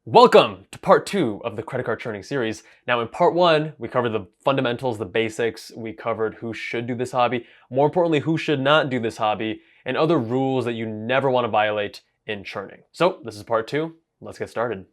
Welcome to part 2 of the credit card churning series. Now in part 1, we covered the fundamentals, the basics, we covered who should do this hobby, more importantly, who should not do this hobby, and other rules that you never want to violate in churning. So this is part 2, let's get started.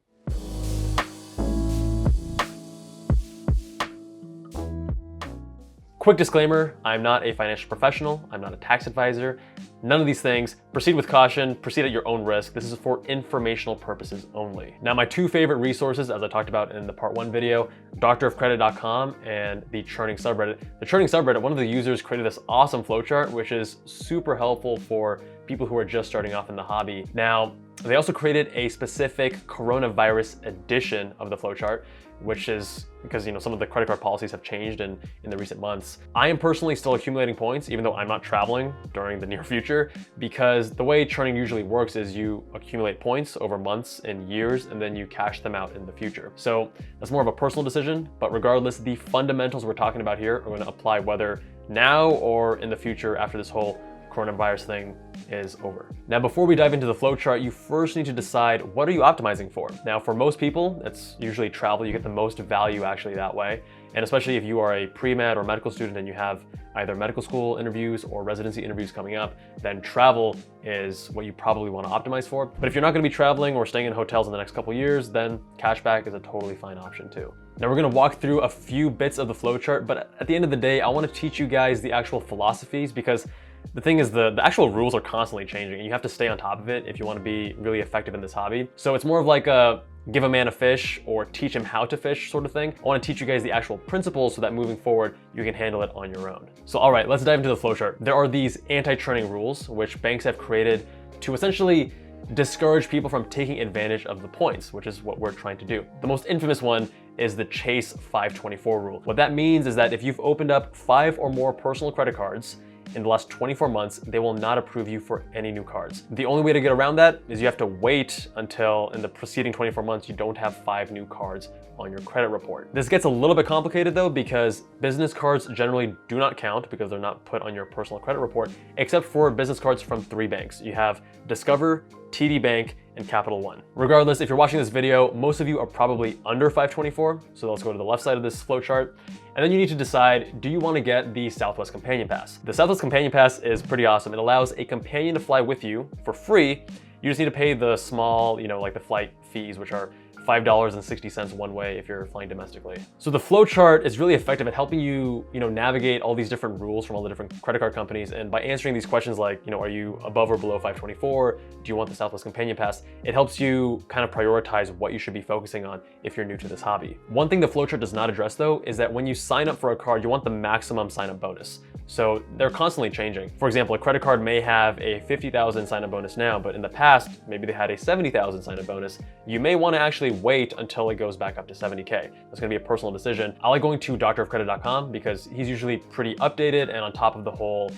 Quick disclaimer, I'm not a financial professional, I'm not a tax advisor, none of these things. Proceed with caution, proceed at your own risk. This is for informational purposes only. Now my two favorite resources, as I talked about in the part 1 video, drofcredit.com and the Churning subreddit. The Churning subreddit, one of the users created this awesome flowchart, which is super helpful for people who are just starting off in the hobby. Now, they also created a specific coronavirus edition of the flowchart, which is because some of the credit card policies have changed in the recent months. I am personally still accumulating points, even though I'm not traveling during the near future, because the way churning usually works is you accumulate points over months and years, and then you cash them out in the future. So that's more of a personal decision, but regardless, the fundamentals we're talking about here are going to apply whether now or in the future after this whole coronavirus thing is over. Now, before we dive into the flowchart, you first need to decide what are you optimizing for. Now, for most people, it's usually travel. You get the most value actually that way. And especially if you are a pre-med or medical student and you have either medical school interviews or residency interviews coming up, then travel is what you probably want to optimize for. But if you're not going to be traveling or staying in hotels in the next couple years, then cashback is a totally fine option too. Now we're going to walk through a few bits of the flowchart, but at the end of the day, I want to teach you guys the actual philosophies, because the thing is the actual rules are constantly changing and you have to stay on top of it if you want to be really effective in this hobby. So it's more of like a give a man a fish or teach him how to fish sort of thing. I want to teach you guys the actual principles so that moving forward, you can handle it on your own. So all right, let's dive into the flowchart. There are these anti-churning rules, which banks have created to essentially discourage people from taking advantage of the points, which is what we're trying to do. The most infamous one is the Chase 524 rule. What that means is that if you've opened up 5 or more personal credit cards in the last 24 months, they will not approve you for any new cards. The only way to get around that is you have to wait until in the preceding 24 months you don't have 5 new cards on your credit report. This gets a little bit complicated though, because business cards generally do not count because they're not put on your personal credit report, except for business cards from 3 banks. You have Discover, TD Bank, and Capital One. Regardless, if you're watching this video, most of you are probably under 524. So let's go to the left side of this flowchart. And then you need to decide, do you want to get the Southwest Companion Pass? The Southwest Companion Pass is pretty awesome. It allows a companion to fly with you for free. You just need to pay the small, like the flight fees, which are $5.60 one way if you're flying domestically. So the flowchart is really effective at helping you, navigate all these different rules from all the different credit card companies. And by answering these questions like, are you above or below 524? Do you want the Southwest Companion Pass? It helps you kind of prioritize what you should be focusing on if you're new to this hobby. One thing the flowchart does not address though, is that when you sign up for a card, you want the maximum sign-up bonus. So they're constantly changing. For example, a credit card may have a 50,000 sign-up bonus now, but in the past, maybe they had a 70,000 sign-up bonus. You may want to actually wait until it goes back up to 70K. That's going to be a personal decision. I like going to drofcredit.com because he's usually pretty updated and on top of the whole,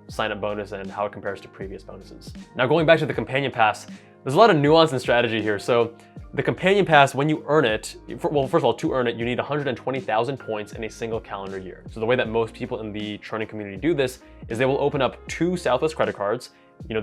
sign-up bonus and how it compares to previous bonuses. Now going back to the Companion Pass, there's a lot of nuance and strategy here. So the Companion Pass, when you earn it, well, first of all, to earn it, you need 120,000 points in a single calendar year. So the way that most people in the churning community do this is they will open up 2 Southwest credit cards.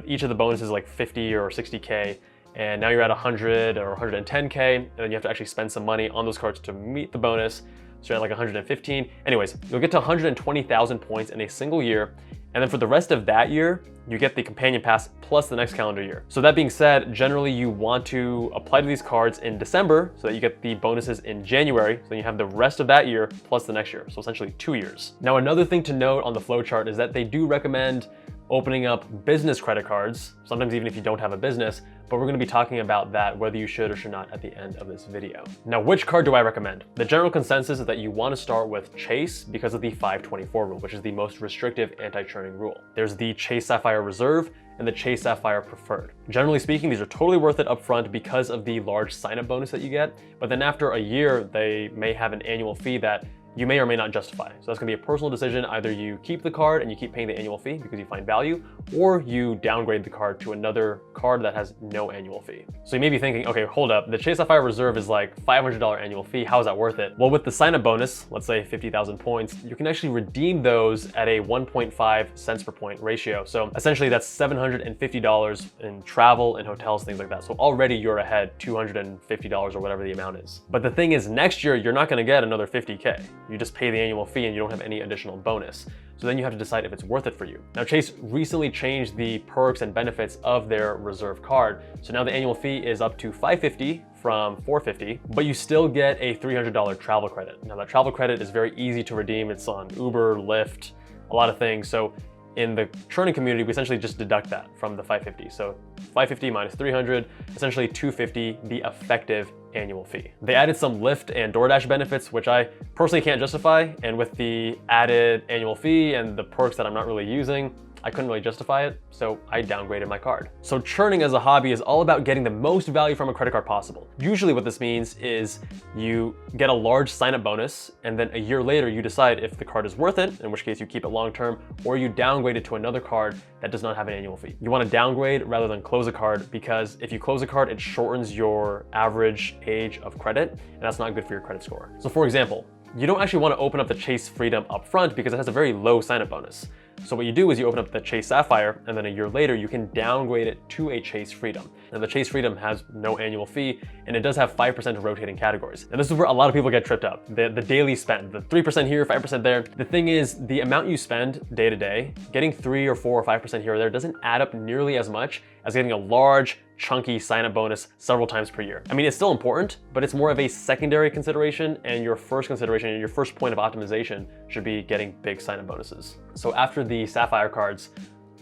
Each of the bonuses is like 50 or 60K. And now you're at 100 or 110K, and then you have to actually spend some money on those cards to meet the bonus. So you're at like 115. Anyways, you'll get to 120,000 points in a single year. And then for the rest of that year, you get the Companion Pass plus the next calendar year. So that being said, generally you want to apply to these cards in December so that you get the bonuses in January. So then you have the rest of that year plus the next year. So essentially 2 years. Now, another thing to note on the flowchart is that they do recommend opening up business credit cards, sometimes even if you don't have a business, but we're going to be talking about that, whether you should or should not, at the end of this video. Now, which card do I recommend? The general consensus is that you want to start with Chase because of the 524 rule, which is the most restrictive anti-churning rule. There's the Chase Sapphire Reserve and the Chase Sapphire Preferred. Generally speaking, these are totally worth it upfront because of the large sign-up bonus that you get, but then after a year, they may have an annual fee that you may or may not justify. So that's gonna be a personal decision. Either you keep the card and you keep paying the annual fee because you find value, or you downgrade the card to another card that has no annual fee. So you may be thinking, okay, hold up, the Chase Sapphire Reserve is like $500 annual fee. How is that worth it? Well, with the sign-up bonus, let's say 50,000 points, you can actually redeem those at a 1.5 cents per point ratio. So essentially that's $750 in travel and hotels, things like that. So already you're ahead $250 or whatever the amount is. But the thing is, next year, you're not gonna get another 50K. You just pay the annual fee and you don't have any additional bonus. So then you have to decide if it's worth it for you. Now, Chase recently changed the perks and benefits of their Reserve card. So now the annual fee is up to $550 from $450, but you still get a $300 travel credit. Now that travel credit is very easy to redeem. It's on Uber, Lyft, a lot of things. So in the Churning community, we essentially just deduct that from the $550. So $550 minus $300, essentially $250, the effective annual fee. They added some Lyft and DoorDash benefits, which I personally can't justify. And with the added annual fee and the perks that I'm not really using, I couldn't really justify it, so I downgraded my card. So churning as a hobby is all about getting the most value from a credit card possible. Usually what this means is you get a large sign-up bonus, and then a year later you decide if the card is worth it, in which case you keep it long-term, or you downgrade it to another card that does not have an annual fee. You wanna downgrade rather than close a card, because if you close a card, it shortens your average age of credit, and that's not good for your credit score. So for example, you don't actually wanna open up the Chase Freedom up front because it has a very low sign-up bonus. So what you do is you open up the Chase Sapphire, and then a year later you can downgrade it to a Chase Freedom. And the Chase Freedom has no annual fee, and it does have 5% rotating categories. And this is where a lot of people get tripped up. The daily spend, the 3% here, 5% there. The thing is, the amount you spend day to day, getting 3 or 4 or 5% here or there doesn't add up nearly as much as getting a large, chunky sign-up bonus several times per year. I mean, it's still important, but it's more of a secondary consideration, and your first consideration and your first point of optimization should be getting big sign-up bonuses. So after the Sapphire cards,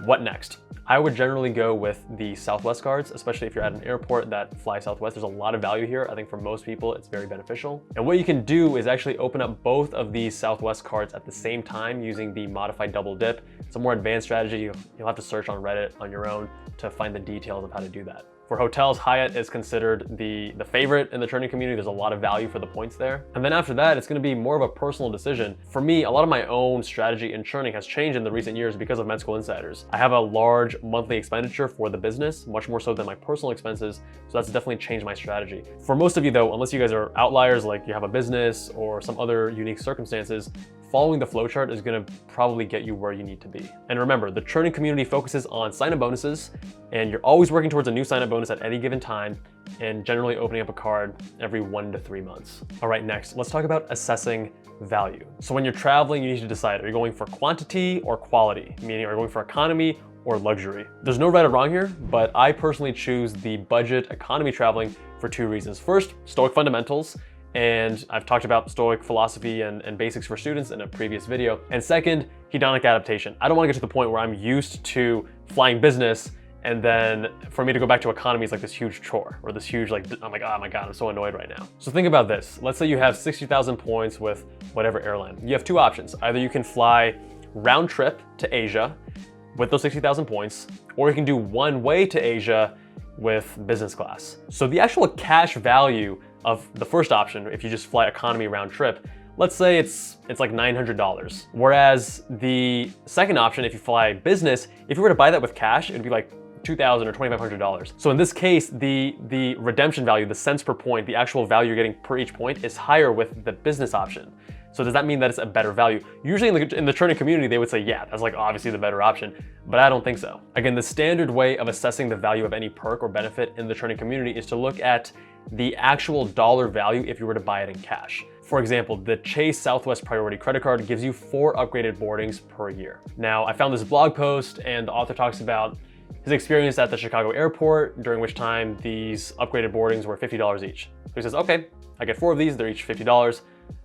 what next? I would generally go with the Southwest cards, especially if you're at an airport that flies Southwest. There's a lot of value here. I think for most people, it's very beneficial. And what you can do is actually open up both of these Southwest cards at the same time using the modified double dip. It's a more advanced strategy. You'll have to search on Reddit on your own to find the details of how to do that. For hotels, Hyatt is considered the favorite in the Churning community. There's a lot of value for the points there. And then after that, it's gonna be more of a personal decision. For me, a lot of my own strategy in churning has changed in the recent years because of Med School Insiders. I have a large monthly expenditure for the business, much more so than my personal expenses, so that's definitely changed my strategy. For most of you though, unless you guys are outliers, like you have a business or some other unique circumstances, following the flowchart is gonna probably get you where you need to be. And remember, the Churning community focuses on sign-up bonuses, and you're always working towards a new sign-up bonus at any given time, and generally opening up a card every 1 to 3 months. All right, next, let's talk about assessing value. So when you're traveling, you need to decide, are you going for quantity or quality? Meaning, are you going for economy or luxury? There's no right or wrong here, but I personally choose the budget economy traveling for 2 reasons. First, Stoic fundamentals. And I've talked about Stoic philosophy and basics for students in a previous video. And second, hedonic adaptation. I don't want to get to the point where I'm used to flying business, and then for me to go back to economy is like this huge chore, or this huge, like, I'm like, oh my God, I'm so annoyed right now. So think about this. Let's say you have 60,000 points with whatever airline. You have 2 options. Either you can fly round trip to Asia with those 60,000 points, or you can do one way to Asia with business class. So the actual cash value of the first option, if you just fly economy round trip, let's say it's like $900. Whereas the second option, if you fly business, if you were to buy that with cash, it'd be like $2,000 or $2,500. So in this case, the redemption value, the cents per point, the actual value you're getting per each point is higher with the business option. So does that mean that it's a better value? Usually in the Churning community, they would say, yeah, that's like obviously the better option, but I don't think so. Again, the standard way of assessing the value of any perk or benefit in the Churning community is to look at the actual dollar value if you were to buy it in cash. For example, the Chase Southwest Priority credit card gives you 4 upgraded boardings per year. Now, I found this blog post, and the author talks about his experience at the Chicago airport, during which time these upgraded boardings were $50 each. So he says, okay, I get 4 of these, they're each $50.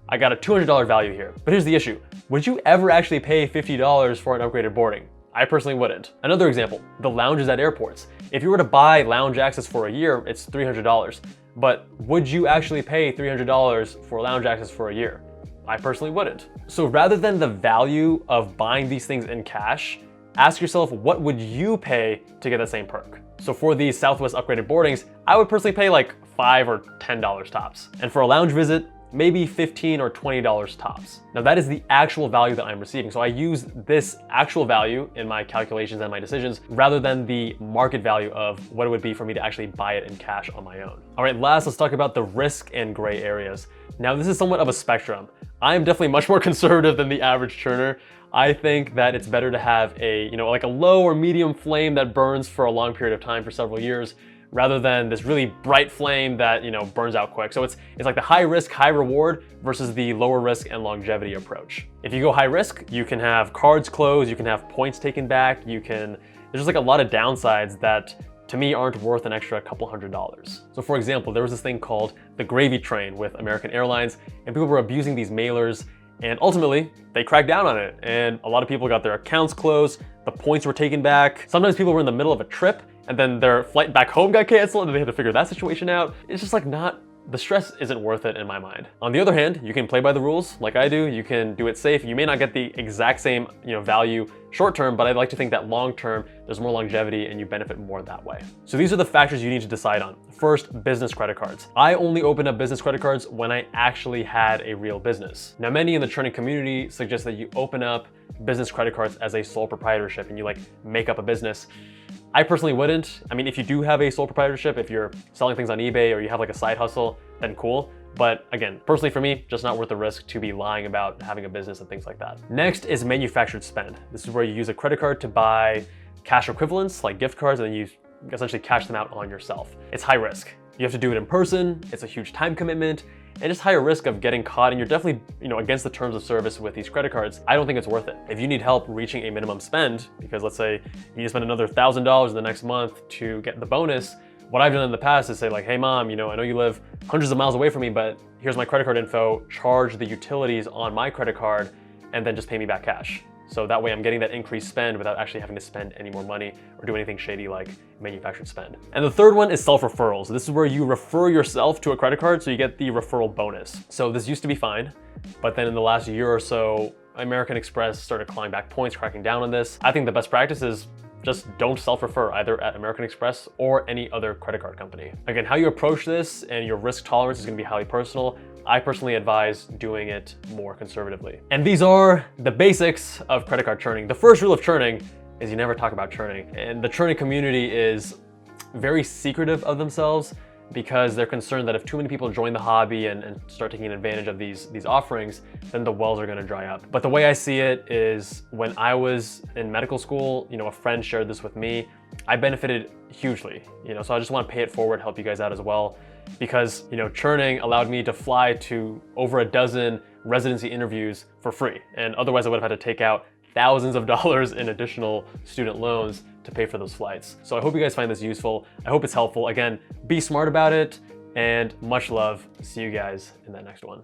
I got a $200 value here. But here's the issue. Would you ever actually pay $50 for an upgraded boarding? I personally wouldn't. Another example, the lounges at airports. If you were to buy lounge access for a year, it's $300. But would you actually pay $300 for lounge access for a year? I personally wouldn't. So rather than the value of buying these things in cash, ask yourself, what would you pay to get the same perk? So for these Southwest upgraded boardings, I would personally pay like $5 or $10 tops. And for a lounge visit, maybe $15 or $20 tops. Now that is the actual value that I'm receiving. So I use this actual value in my calculations and my decisions rather than the market value of what it would be for me to actually buy it in cash on my own. All right, last, let's talk about the risk and gray areas. Now this is somewhat of a spectrum. I am definitely much more conservative than the average churner. I think that it's better to have a, like a low or medium flame that burns for a long period of time for several years, rather than this really bright flame that, burns out quick. So it's like the high risk, high reward versus the lower risk and longevity approach. If you go high risk, you can have cards closed, you can have points taken back, there's just like a lot of downsides that to me aren't worth an extra couple $100s. So for example, there was this thing called the gravy train with American Airlines, and people were abusing these mailers, and ultimately they cracked down on it. And a lot of people got their accounts closed, the points were taken back. Sometimes people were in the middle of a trip and then their flight back home got canceled and they had to figure that situation out. It's just like the stress isn't worth it in my mind. On the other hand, you can play by the rules like I do. You can do it safe. You may not get the exact same value short term, but I'd like to think that long term, there's more longevity and you benefit more that way. So these are the factors you need to decide on. First, business credit cards. I only opened up business credit cards when I actually had a real business. Now, many in the Churning community suggest that you open up business credit cards as a sole proprietorship and you make up a business. I personally wouldn't. I mean, if you do have a sole proprietorship, if you're selling things on eBay or you have like a side hustle, then cool. But again, personally for me, just not worth the risk to be lying about having a business and things like that. Next is manufactured spend. This is where you use a credit card to buy cash equivalents like gift cards and then you essentially cash them out on yourself. It's high risk. You have to do it in person. It's a huge time commitment and just higher risk of getting caught, and you're definitely against the terms of service with these credit cards. I don't think it's worth it. If you need help reaching a minimum spend, because let's say you need to spend another $1,000 in the next month to get the bonus, what I've done in the past is say like, hey mom, I know you live hundreds of miles away from me, but here's my credit card info, charge the utilities on my credit card, and then just pay me back cash. So that way I'm getting that increased spend without actually having to spend any more money or do anything shady like manufactured spend. And the third one is self-referrals. This is where you refer yourself to a credit card so you get the referral bonus. So this used to be fine, but then in the last year or so, American Express started clawing back points, cracking down on this. I think the best practice is just don't self-refer either at American Express or any other credit card company. Again, how you approach this and your risk tolerance is gonna be highly personal. I personally advise doing it more conservatively. And these are the basics of credit card churning. The first rule of churning is you never talk about churning. And the churning community is very secretive of themselves because they're concerned that if too many people join the hobby and start taking advantage of these offerings, then the wells are gonna dry up. But the way I see it is when I was in medical school, a friend shared this with me. I benefited hugely, so I just wanna pay it forward, help you guys out as well. Because churning allowed me to fly to over a dozen residency interviews for free. And otherwise I would have had to take out thousands of dollars in additional student loans to pay for those flights. So I hope you guys find this useful. I hope it's helpful. Again, be smart about it and much love. See you guys in that next one.